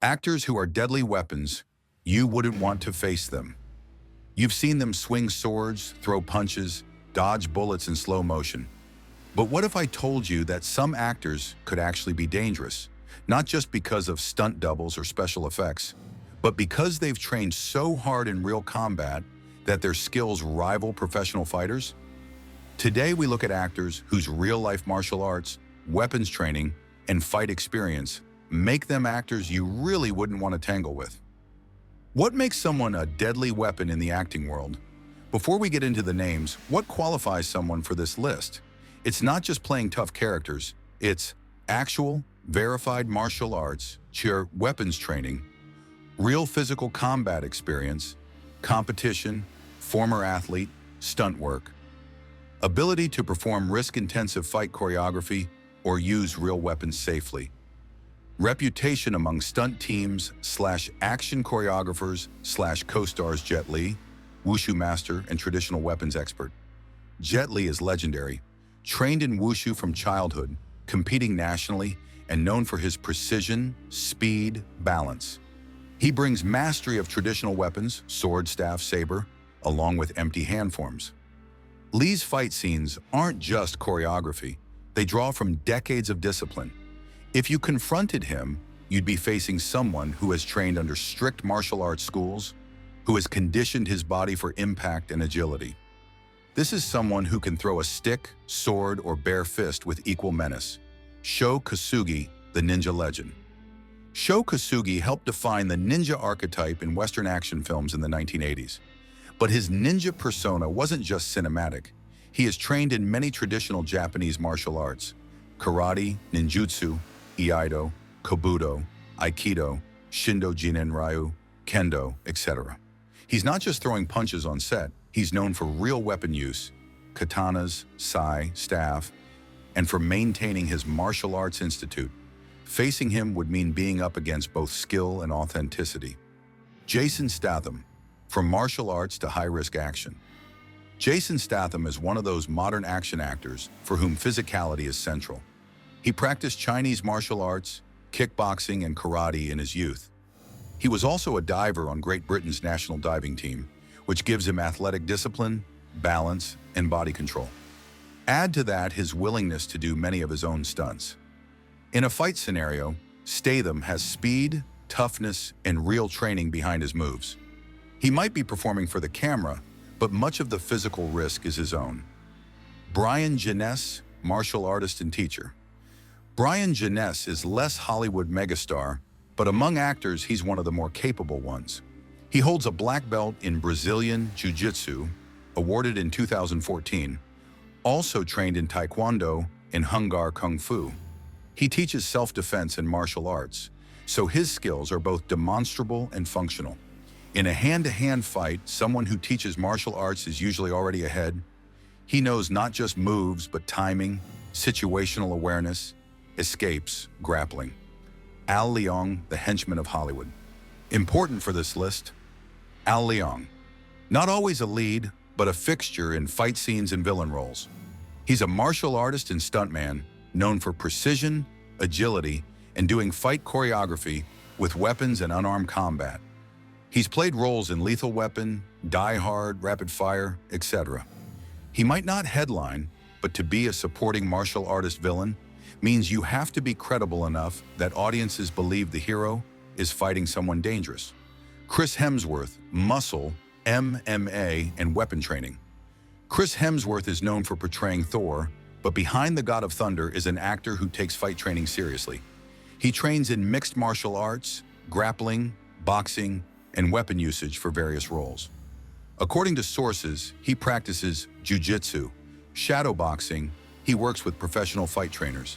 Actors who are deadly weapons, you wouldn't want to face them. You've seen them swing swords, throw punches, dodge bullets in slow motion. But what if I told you that some actors could actually be dangerous, not just because of stunt doubles or special effects, but because they've trained so hard in real combat that their skills rival professional fighters? Today we look at actors whose real-life martial arts, weapons training, and fight experience make them actors you really wouldn't want to tangle with. What makes someone a deadly weapon in the acting world? Before we get into the names, what qualifies someone for this list? It's not just playing tough characters, it's actual, verified martial arts, sheer weapons training, real physical combat experience, competition, former athlete, stunt work, ability to perform risk-intensive fight choreography or use real weapons safely, reputation among stunt teams / action choreographers / co-stars. Jet Li, wushu master and traditional weapons expert. Jet Li is legendary, trained in wushu from childhood, competing nationally, and known for his precision, speed, balance. He brings mastery of traditional weapons, sword, staff, saber, along with empty hand forms. Li's fight scenes aren't just choreography, they draw from decades of discipline. If you confronted him, you'd be facing someone who has trained under strict martial arts schools, who has conditioned his body for impact and agility. This is someone who can throw a stick, sword, or bare fist with equal menace. Sho Kosugi, the ninja legend. Sho Kosugi helped define the ninja archetype in Western action films in the 1980s. But his ninja persona wasn't just cinematic. He is trained in many traditional Japanese martial arts: karate, ninjutsu, iaido, kobudo, aikido, shindo jinen ryu, kendo, etc. He's not just throwing punches on set, he's known for real weapon use, katanas, sai, staff, and for maintaining his martial arts institute. Facing him would mean being up against both skill and authenticity. Jason Statham, from martial arts to high-risk action. Jason Statham is one of those modern action actors for whom physicality is central. He practiced Chinese martial arts, kickboxing, and karate in his youth. He was also a diver on Great Britain's national diving team, which gives him athletic discipline, balance, and body control. Add to that his willingness to do many of his own stunts. In a fight scenario, Statham has speed, toughness, and real training behind his moves. He might be performing for the camera, but much of the physical risk is his own. Brian Jeunesse, martial artist and teacher. Brian Jeunesse is less Hollywood megastar, but among actors, he's one of the more capable ones. He holds a black belt in Brazilian Jiu-Jitsu, awarded in 2014, also trained in Taekwondo and Hung Gar Kung Fu. He teaches self-defense and martial arts, so his skills are both demonstrable and functional. In a hand-to-hand fight, someone who teaches martial arts is usually already ahead. He knows not just moves, but timing, situational awareness, escapes, grappling. Al Leong, the henchman of Hollywood. Important for this list, Al Leong. Not always a lead, but a fixture in fight scenes and villain roles. He's a martial artist and stuntman, known for precision, agility, and doing fight choreography with weapons and unarmed combat. He's played roles in Lethal Weapon, Die Hard, Rapid Fire, etc. He might not headline, but to be a supporting martial artist villain means you have to be credible enough that audiences believe the hero is fighting someone dangerous. Chris Hemsworth, muscle, MMA, and weapon training. Chris Hemsworth is known for portraying Thor, but behind the God of Thunder is an actor who takes fight training seriously. He trains in mixed martial arts, grappling, boxing, and weapon usage for various roles. According to sources, he practices jiu-jitsu, shadow boxing. He works with professional fight trainers.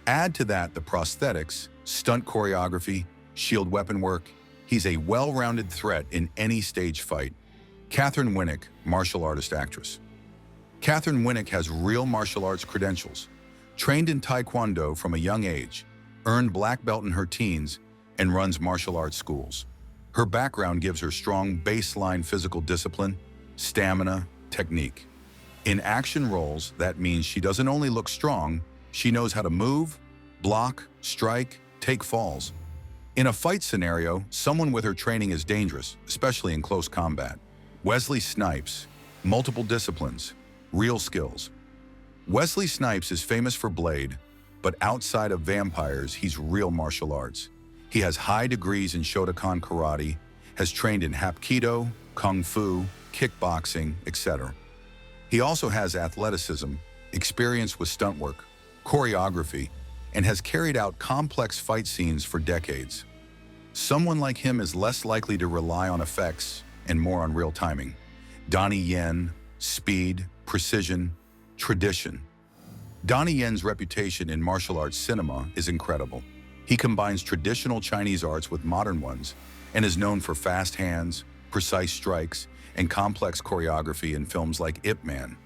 Add to that the prosthetics, stunt choreography, shield weapon work. He's a well-rounded threat in any stage fight. Catherine Winnick, martial artist actress. Catherine Winnick has real martial arts credentials, trained in Taekwondo from a young age, earned black belt in her teens, and runs martial arts schools. Her background gives her strong baseline physical discipline, stamina, technique. In action roles, that means she doesn't only look strong, she knows how to move, block, strike, take falls. In a fight scenario, someone with her training is dangerous, especially in close combat. Wesley Snipes, multiple disciplines, real skills. Wesley Snipes is famous for Blade, but outside of vampires, he's real martial arts. He has high degrees in Shotokan karate, has trained in Hapkido, Kung Fu, kickboxing, etc. He also has athleticism, experience with stunt work, choreography, and has carried out complex fight scenes for decades. Someone like him is less likely to rely on effects and more on real timing. Donnie Yen, speed, precision, tradition. Donnie Yen's reputation in martial arts cinema is incredible. He combines traditional Chinese arts with modern ones and is known for fast hands, precise strikes, and complex choreography in films like Ip Man.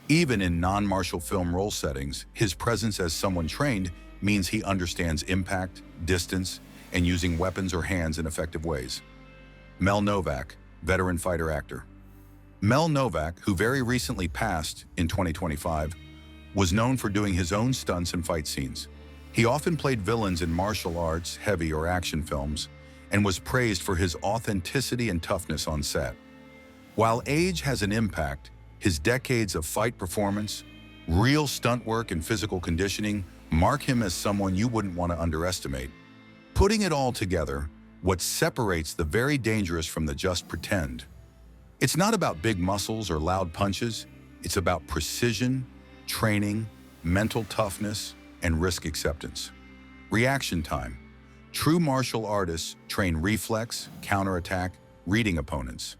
Even in non-martial film role settings, his presence as someone trained means he understands impact, distance, and using weapons or hands in effective ways. Mel Novak, veteran fighter actor. Mel Novak, who very recently passed in 2025, was known for doing his own stunts and fight scenes. He often played villains in martial arts, heavy or action films, and was praised for his authenticity and toughness on set. While age has an impact, his decades of fight performance, real stunt work, and physical conditioning mark him as someone you wouldn't want to underestimate. Putting it all together, what separates the very dangerous from the just pretend? It's not about big muscles or loud punches. It's about precision, training, mental toughness, and risk acceptance. Reaction time. True martial artists train reflex, counterattack, reading opponents.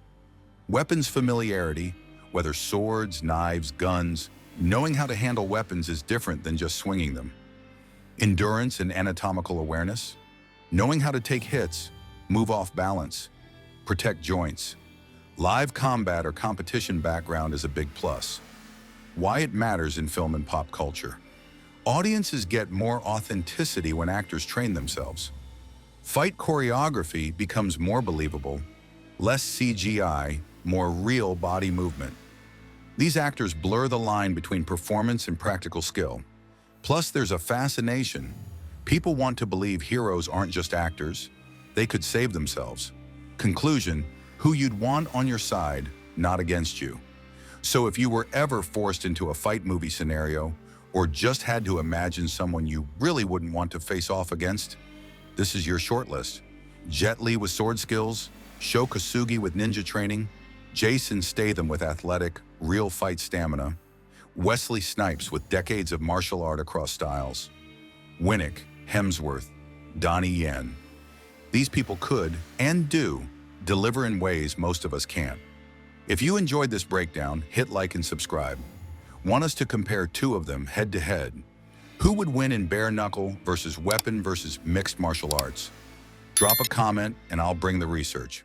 Weapons familiarity, whether swords, knives, guns, knowing how to handle weapons is different than just swinging them. Endurance and anatomical awareness, knowing how to take hits, move off balance, protect joints. Live combat or competition background is a big plus. Why it matters in film and pop culture. Audiences get more authenticity when actors train themselves. Fight choreography becomes more believable, less CGI, more real body movement. These actors blur the line between performance and practical skill. Plus, there's a fascination. People want to believe heroes aren't just actors. They could save themselves. Conclusion, who you'd want on your side, not against you. So if you were ever forced into a fight movie scenario, or just had to imagine someone you really wouldn't want to face off against, this is your shortlist. Jet Li with sword skills, Sho Kosugi with ninja training, Jason Statham with athletic, real fight stamina, Wesley Snipes with decades of martial art across styles, Winnick, Hemsworth, Donnie Yen. These people could, and do, deliver in ways most of us can't. If you enjoyed this breakdown, hit like and subscribe. Want us to compare two of them head to head? Who would win in bare knuckle versus weapon versus mixed martial arts? Drop a comment and I'll bring the research.